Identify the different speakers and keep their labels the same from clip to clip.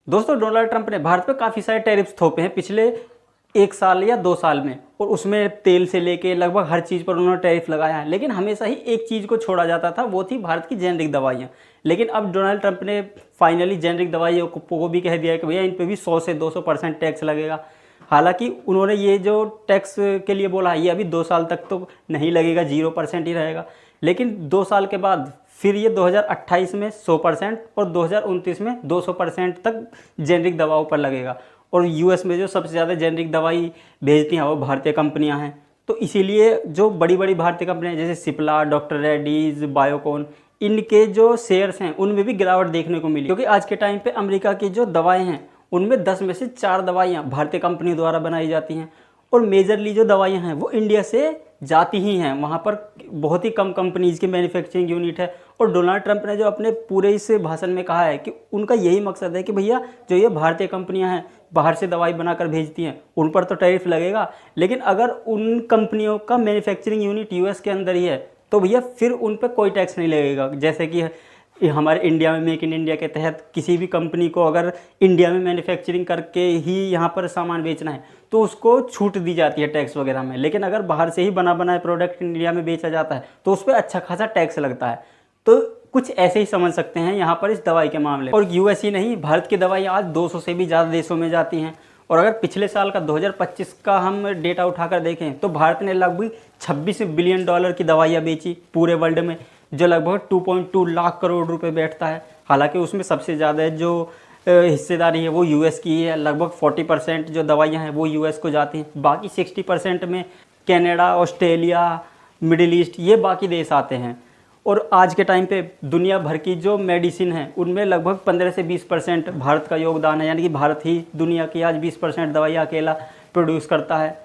Speaker 1: दोस्तों, Donald Trump ने भारत पे काफ़ी सारे टैरिफ्स थोपे हैं पिछले 1 साल या 2 साल में, और उसमें तेल से लेके लगभग हर चीज़ पर उन्होंने टैरिफ लगाया है। लेकिन हमेशा ही एक चीज़ को छोड़ा जाता था, वो थी भारत की जेनरिक दवाइयाँ। लेकिन अब डोनाल्ड ट्रंप ने फाइनली जेनरिक दवाइयों को भी कह दिया है कि भैया इन पे भी 100 से 200% टैक्स लगेगा। हालांकि उन्होंने ये जो टैक्स के लिए बोला है, ये अभी 2 साल तक तो नहीं लगेगा, 0% ही रहेगा। लेकिन 2 साल के बाद फिर ये 2028 में 100% और 2029 में 200% तक जेनरिक दवाओं पर लगेगा। और यूएस में जो सबसे ज़्यादा जेनरिक दवाई भेजती हैं वो भारतीय कंपनियां हैं। तो इसीलिए जो बड़ी बड़ी भारतीय कंपनियां जैसे सिप्ला, डॉक्टर रेड्डीज, बायोकॉन, इनके जो शेयर्स हैं उनमें भी गिरावट देखने को मिली। क्योंकि आज के टाइम पे अमेरिका की जो दवाएं हैं उनमें 10 में से 4 दवाइयाँ भारतीय कंपनी द्वारा बनाई जाती हैं, और मेजरली जो दवाइयाँ हैं वो इंडिया से जाती ही हैं। वहाँ पर बहुत ही कम कंपनीज़ की मैन्युफैक्चरिंग यूनिट है। और डोनाल्ड ट्रंप ने जो अपने पूरे इस भाषण में कहा है कि उनका यही मकसद है कि भैया जो ये भारतीय कंपनियां हैं बाहर से दवाई बनाकर भेजती हैं उन पर तो टैरिफ लगेगा, लेकिन अगर उन कंपनियों का मैन्युफैक्चरिंग यूनिट यूएस के अंदर ही है तो भैया फिर उन पर कोई टैक्स नहीं लगेगा। जैसे कि हमारे इंडिया में मेक इन इंडिया के तहत किसी भी कंपनी को अगर इंडिया में मैन्युफैक्चरिंग करके ही यहाँ पर सामान बेचना है तो उसको छूट दी जाती है टैक्स वगैरह में। लेकिन अगर बाहर से ही बना बनाया प्रोडक्ट इंडिया में बेचा जाता है तो उस पर अच्छा खासा टैक्स लगता है। तो कुछ ऐसे ही समझ सकते हैं यहाँ पर इस दवाई के मामले। और यूएस ही नहीं, भारत की दवाई आज 200 से भी ज़्यादा देशों में जाती हैं। और अगर पिछले साल का 2025 का हम डेटा उठाकर देखें तो भारत ने लगभग 26 बिलियन डॉलर की दवाइयाँ बेची पूरे वर्ल्ड में, जो लगभग 2.2 लाख करोड़ रुपए बैठता है। हालांकि उसमें सबसे ज़्यादा जो हिस्सेदारी है वो यूएस की है। लगभग 40% जो दवाइयाँ हैं वो यूएस को जाती हैं। बाकी 60% में कनाडा, ऑस्ट्रेलिया, मिडिल ईस्ट, ये बाकी देश आते हैं। और आज के टाइम पे दुनिया भर की जो मेडिसिन है उनमें लगभग 15 से 20% भारत का योगदान है। यानी कि भारत ही दुनिया की आज 20% दवाइयाँ अकेला प्रोड्यूस करता है।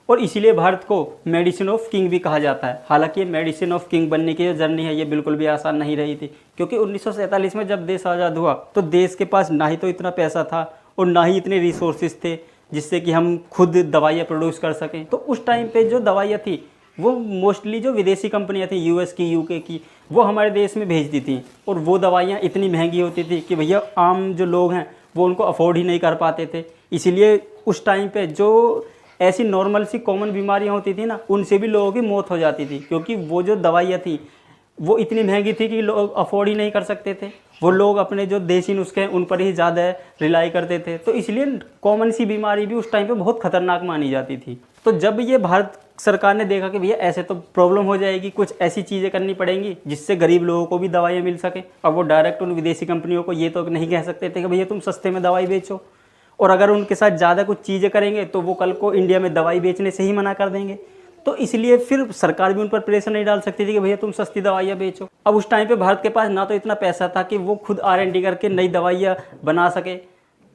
Speaker 1: और इसीलिए भारत को मेडिसिन ऑफ किंग भी कहा जाता है। हालांकि ये मेडिसिन ऑफ किंग बनने की जो जर्नी है ये बिल्कुल भी आसान नहीं रही थी, क्योंकि 1947 में जब देश आज़ाद हुआ तो देश के पास ना ही तो इतना पैसा था और ना ही इतने रिसोर्सेज थे जिससे कि हम खुद दवाइयाँ प्रोड्यूस कर सकें। तो उस टाइम पे जो दवाइयाँ थी वो मोस्टली जो विदेशी कंपनियाँ थी यूएस की, यूके की, वो हमारे देश में भेजती थी। और वो दवाइयाँ इतनी महंगी होती थी कि भैया आम जो लोग हैं वो उनको अफोर्ड ही नहीं कर पाते थे। इसीलिए उस टाइम पे जो ऐसी नॉर्मल सी कॉमन बीमारियाँ होती थी ना, उनसे भी लोगों की मौत हो जाती थी, क्योंकि वो जो दवाइयाँ थी वो इतनी महंगी थी कि लोग अफोर्ड ही नहीं कर सकते थे। वो लोग अपने जो देसी नुस्खे हैं उन पर ही ज़्यादा रिलाई करते थे। तो इसलिए कॉमन सी बीमारी भी उस टाइम पे बहुत खतरनाक मानी जाती थी। तो जब ये भारत सरकार ने देखा कि भैया ऐसे तो प्रॉब्लम हो जाएगी, कुछ ऐसी चीज़ें करनी पड़ेंगी जिससे गरीब लोगों को भी दवाइयाँ मिल सकें। अब वो डायरेक्ट उन विदेशी कंपनियों को ये तो नहीं कह सकते थे कि भैया तुम सस्ते में दवाई बेचो, और अगर उनके साथ ज़्यादा कुछ चीज़ें करेंगे तो वो कल को इंडिया में दवाई बेचने से ही मना कर देंगे। तो इसलिए फिर सरकार भी उन पर प्रेशर नहीं डाल सकती थी कि भैया तुम सस्ती दवाइयाँ बेचो। अब उस टाइम पे भारत के पास ना तो इतना पैसा था कि वो खुद R&D करके नई दवाइयाँ बना सके।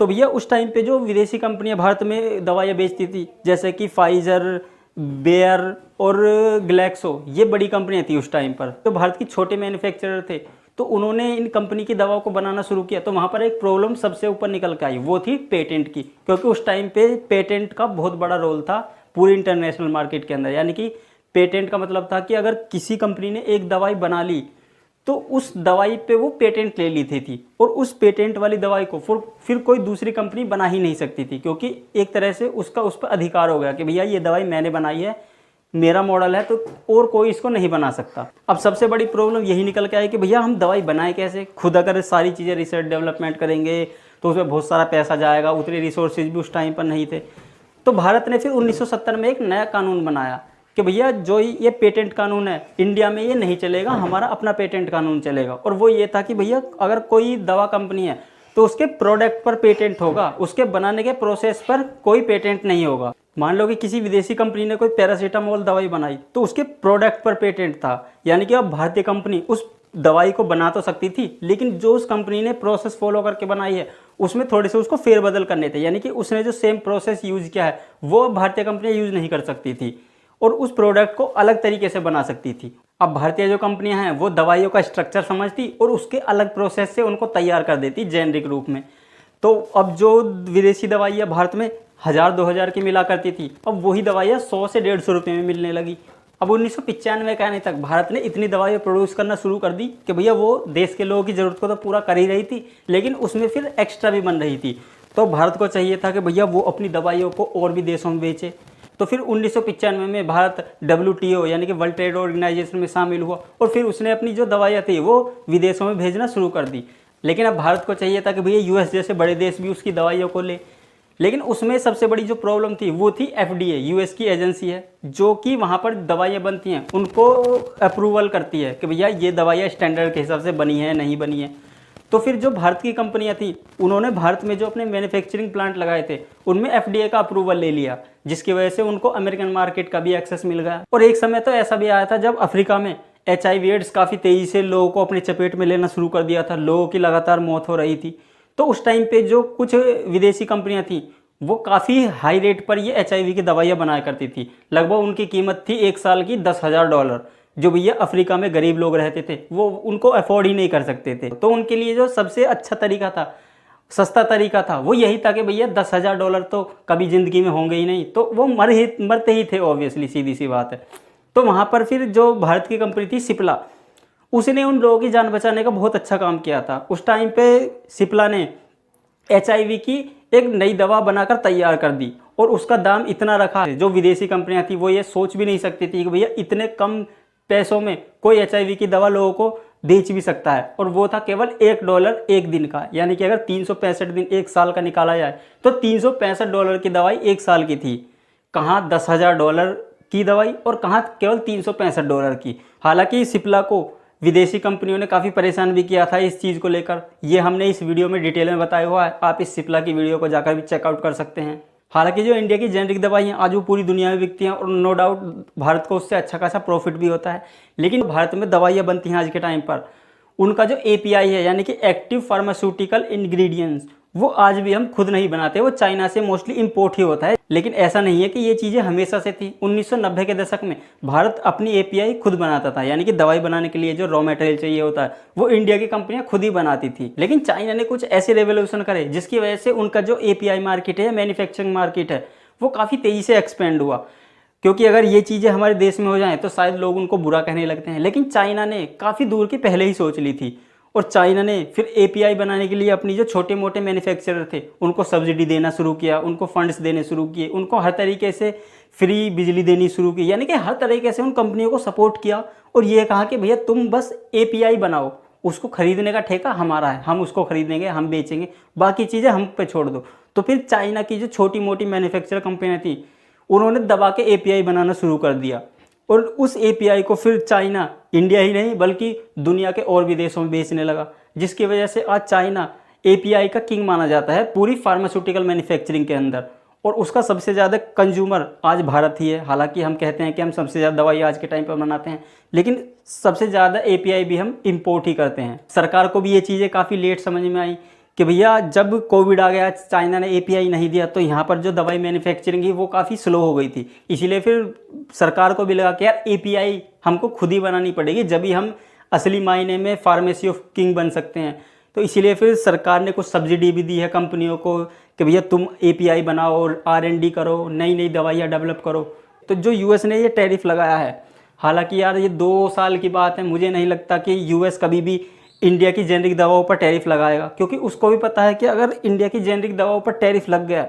Speaker 1: तो भैया उस टाइम पे जो विदेशी कंपनियाँ भारत में दवाइयाँ बेचती थी जैसे कि फाइजर, बेयर और ग्लैक्सो, ये बड़ी कंपनियाँ थी उस टाइम पर। तो भारत की छोटे मैन्युफैक्चरर थे तो उन्होंने इन कंपनी की दवाओं को बनाना शुरू किया। तो वहाँ पर एक प्रॉब्लम सबसे ऊपर निकल के आई, वो थी पेटेंट की। क्योंकि उस टाइम पे पेटेंट का बहुत बड़ा रोल था पूरी इंटरनेशनल मार्केट के अंदर। यानी कि पेटेंट का मतलब था कि अगर किसी कंपनी ने एक दवाई बना ली तो उस दवाई पे वो पेटेंट ले ली थी और उस पेटेंट वाली दवाई को फिर कोई दूसरी कंपनी बना ही नहीं सकती थी, क्योंकि एक तरह से उसका उस पर अधिकार हो गया कि भैया ये दवाई मैंने बनाई है, मेरा मॉडल है, तो और कोई इसको नहीं बना सकता। अब सबसे बड़ी प्रॉब्लम यही निकल के आई कि भैया हम दवाई बनाएं कैसे। खुद अगर सारी चीज़ें रिसर्च डेवलपमेंट करेंगे तो उसमें बहुत सारा पैसा जाएगा, उतने रिसोर्सेज भी उस टाइम पर नहीं थे। तो भारत ने फिर 1970 में एक नया कानून बनाया कि भैया जो ये पेटेंट कानून है इंडिया में ये नहीं चलेगा, हमारा अपना पेटेंट कानून चलेगा। और वो ये था कि भैया अगर कोई दवा कंपनी है तो उसके प्रोडक्ट पर पेटेंट होगा, उसके बनाने के प्रोसेस पर कोई पेटेंट नहीं होगा। मान लो कि किसी विदेशी कंपनी ने कोई पैरासीटामोल दवाई बनाई तो उसके प्रोडक्ट पर पेटेंट था। यानी कि अब भारतीय कंपनी उस दवाई को बना तो सकती थी, लेकिन जो उस कंपनी ने प्रोसेस फॉलो करके बनाई है उसमें थोड़े से उसको फेरबदल करने थे। यानी कि उसने जो सेम प्रोसेस यूज किया है वो भारतीय कंपनियां यूज नहीं कर सकती थी और उस प्रोडक्ट को अलग तरीके से बना सकती थी। अब भारतीय जो कंपनियां हैं वो दवाइयों का स्ट्रक्चर समझती और उसके अलग प्रोसेस से उनको तैयार कर देती जेनरिक रूप में। तो अब जो विदेशी दवाइयाँ भारत में 1000-2000 की मिला करती थी, अब वही दवाइयाँ 100 से 150 रुपये में मिलने लगी। अब 1995 के आने तक भारत ने इतनी दवाइयाँ प्रोड्यूस करना शुरू कर दी कि भैया वो देश के लोगों की ज़रूरत को तो पूरा कर ही रही थी, लेकिन उसमें फिर एक्स्ट्रा भी बन रही थी। तो भारत को चाहिए था कि भैया वो अपनी दवाइयों को और भी देशों में बेचे। तो फिर 1995 में भारत WTO यानी कि वर्ल्ड ट्रेड ऑर्गेनाइजेशन में शामिल हुआ और फिर उसने अपनी जो दवाइयाँ थी वो विदेशों में भेजना शुरू कर दी। लेकिन अब भारत को चाहिए था कि भैया US जैसे बड़े देश भी उसकी दवाइयों को ले। लेकिन उसमें सबसे बड़ी जो प्रॉब्लम थी वो थी FDA, US की एजेंसी है जो कि वहाँ पर दवाइयाँ बनती हैं उनको अप्रूवल करती है कि भैया ये दवाइयाँ स्टैंडर्ड के हिसाब से बनी है नहीं बनी है। तो फिर जो भारत की कंपनियां थी उन्होंने भारत में जो अपने मैन्युफैक्चरिंग प्लांट लगाए थे उनमें FDA का अप्रूवल ले लिया, जिसकी वजह से उनको अमेरिकन मार्केट का भी एक्सेस मिल गया। और एक समय तो ऐसा भी आया था जब अफ्रीका में HIV एड्स काफ़ी तेज़ी से लोगों को अपनी चपेट में लेना शुरू कर दिया था, लोगों की लगातार मौत हो रही थी। तो उस टाइम पे जो कुछ विदेशी कंपनियां थी वो काफ़ी हाई रेट पर ये HIV की दवाइयाँ बनाया करती थी। लगभग उनकी कीमत थी 1 साल की $10,000, जो भैया अफ्रीका में गरीब लोग रहते थे वो उनको अफोर्ड ही नहीं कर सकते थे। तो उनके लिए जो सबसे अच्छा तरीका था, सस्ता तरीका था, वो यही था कि भैया $10,000 तो कभी ज़िंदगी में होंगे ही नहीं, तो वो मरते ही थे ऑब्वियसली, सीधी सी बात है। तो वहाँ पर फिर जो भारत की कंपनी थी सिप्ला, उसने उन लोगों की जान बचाने का बहुत अच्छा काम किया था। उस टाइम पे सिप्ला ने HIV की एक नई दवा बनाकर तैयार कर दी और उसका दाम इतना रखा जो विदेशी कंपनियां थी वो ये सोच भी नहीं सकती थी कि भैया इतने कम पैसों में कोई HIV की दवा लोगों को बेच भी सकता है। और वो था केवल $1 एक दिन का, यानी कि अगर 365 दिन एक साल का निकाला जाए तो $365 की दवाई एक साल की थी। कहाँ $10,000 की दवाई और कहाँ केवल $365 की। हालांकि सिप्ला को विदेशी कंपनियों ने काफ़ी परेशान भी किया था इस चीज़ को लेकर, ये हमने इस वीडियो में डिटेल में बताया हुआ है, आप इस सिप्ला की वीडियो को जाकर भी चेकआउट कर सकते हैं। हालांकि जो इंडिया की जेनरिक दवाई हैं आज वो पूरी दुनिया में बिकती हैं और नो डाउट भारत को उससे अच्छा खासा प्रॉफिट भी होता है। लेकिन भारत में दवाइयाँ बनती हैं आज के टाइम पर, उनका जो API है यानी कि एक्टिव फार्मास्यूटिकल इंग्रेडिएंट्स, वो आज भी हम खुद नहीं बनाते, वो चाइना से मोस्टली इंपोर्ट ही होता है। लेकिन ऐसा नहीं है कि ये चीज़ें हमेशा से थी। 1990 के दशक में भारत अपनी API खुद बनाता था, यानी कि दवाई बनाने के लिए जो रॉ मटेरियल चाहिए होता है वो इंडिया की कंपनियां खुद ही बनाती थी। लेकिन चाइना ने कुछ ऐसे रेवोल्यूशन करे जिसकी वजह से उनका जो API मार्केट है, मैन्युफैक्चरिंग मार्केट है, वो काफ़ी तेज़ी से एक्सपेंड हुआ। क्योंकि अगर ये चीज़ें हमारे देश में हो जाएँ तो शायद लोग उनको बुरा कहने लगते हैं, लेकिन चाइना ने काफ़ी दूर की पहले ही सोच ली थी। और चाइना ने फिर API बनाने के लिए अपनी जो छोटे मोटे मैन्युफैक्चरर थे उनको सब्सिडी देना शुरू किया, उनको फंड्स देने शुरू किए, उनको हर तरीके से फ्री बिजली देनी शुरू की, यानी कि हर तरीके से उन कंपनियों को सपोर्ट किया और ये कहा कि भैया तुम बस API बनाओ, उसको खरीदने का ठेका हमारा है, हम उसको खरीदेंगे, हम बेचेंगे, बाकी चीज़ें हम पे छोड़ दो। तो फिर चाइना की जो छोटी मोटी मैन्युफैक्चर कंपनियाँ थी उन्होंने दबा के API बनाना शुरू कर दिया और उस API को फिर चाइना इंडिया ही नहीं बल्कि दुनिया के और भी देशों में बेचने लगा, जिसकी वजह से आज चाइना API का किंग माना जाता है पूरी फार्मास्यूटिकल मैन्युफैक्चरिंग के अंदर। और उसका सबसे ज़्यादा कंज्यूमर आज भारत ही है। हालांकि हम कहते हैं कि हम सबसे ज़्यादा दवाई आज के टाइम पर बनाते हैं, लेकिन सबसे ज़्यादा API भी हम इम्पोर्ट ही करते हैं। सरकार को भी ये चीज़ें काफ़ी लेट समझ में आई कि भैया जब कोविड आ गया, चाइना ने API नहीं दिया तो यहाँ पर जो दवाई मैन्युफैक्चरिंग है वो काफ़ी स्लो हो गई थी। इसीलिए फिर सरकार को भी लगा कि यार API हमको खुद ही बनानी पड़ेगी, जब भी हम असली मायने में फार्मेसी ऑफ किंग बन सकते हैं। तो इसीलिए फिर सरकार ने कुछ सब्सिडी भी दी है कंपनियों को कि भैया तुम API बनाओ और R&D करो, नई नई दवाइयाँ डेवलप करो। तो जो US ने ये टैरिफ लगाया है, हालांकि यार ये 2 साल की बात है, मुझे नहीं लगता कि US कभी भी इंडिया की जेनरिक दवाओं पर टैरिफ लगाएगा, क्योंकि उसको भी पता है कि अगर इंडिया की जेनरिक दवाओं पर टैरिफ लग गया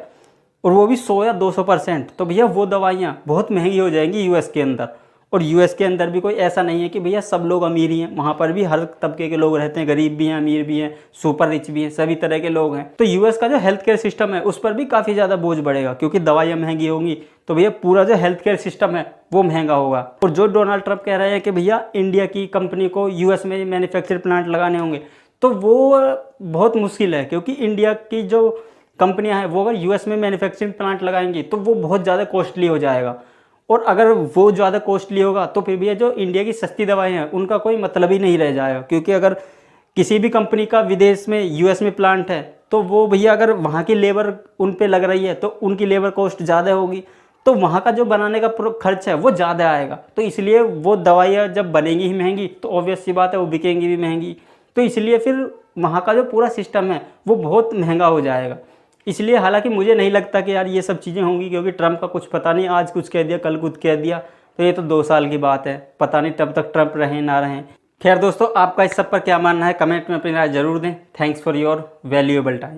Speaker 1: और वो भी 100 या 200%, तो भैया वो दवाइयाँ बहुत महंगी हो जाएंगी US के अंदर। और US के अंदर भी कोई ऐसा नहीं है कि भैया सब लोग अमीर ही हैं, वहाँ पर भी हर तबके के लोग रहते हैं, गरीब भी हैं, अमीर भी हैं, सुपर रिच भी हैं, सभी तरह के लोग हैं। तो US का जो हेल्थ केयर सिस्टम है उस पर भी काफ़ी ज़्यादा बोझ बढ़ेगा, क्योंकि दवाइयाँ महंगी होंगी तो भैया पूरा जो हेल्थ केयर सिस्टम है वो महंगा होगा। और जो डोनाल्ड ट्रंप कह रहे हैं कि भैया इंडिया की कंपनी को US में मैन्युफैक्चर प्लांट लगाने होंगे, तो वो बहुत मुश्किल है, क्योंकि इंडिया की जो कंपनियां हैं वो अगर US में मैन्युफैक्चरिंग प्लांट लगाएंगी तो वो बहुत ज़्यादा कॉस्टली हो जाएगा। और अगर वो ज़्यादा कॉस्टली होगा तो फिर भैया जो इंडिया की सस्ती दवाएं हैं उनका कोई मतलब ही नहीं रह जाएगा। क्योंकि अगर किसी भी कंपनी का विदेश में US में प्लांट है तो वो भैया अगर वहाँ की लेबर उन पे लग रही है तो उनकी लेबर कॉस्ट ज़्यादा होगी, तो वहाँ का जो बनाने का खर्च है वो ज़्यादा आएगा। तो इसलिए वो दवाइयाँ जब बनेंगी ही महंगी तो ऑब्वियस सी बात है वो बिकेंगी भी महंगी। तो इसलिए फिर वहाँ का जो पूरा सिस्टम है वो बहुत महंगा हो जाएगा। इसलिए हालांकि मुझे नहीं लगता कि यार ये सब चीज़ें होंगी, क्योंकि ट्रंप का कुछ पता नहीं, आज कुछ कह दिया कल कुछ कह दिया। तो ये तो 2 साल की बात है, पता नहीं तब तक ट्रंप रहें ना रहें। खैर दोस्तों, आपका इस सब पर क्या मानना है कमेंट में अपनी राय ज़रूर दें। Thanks for your valuable time.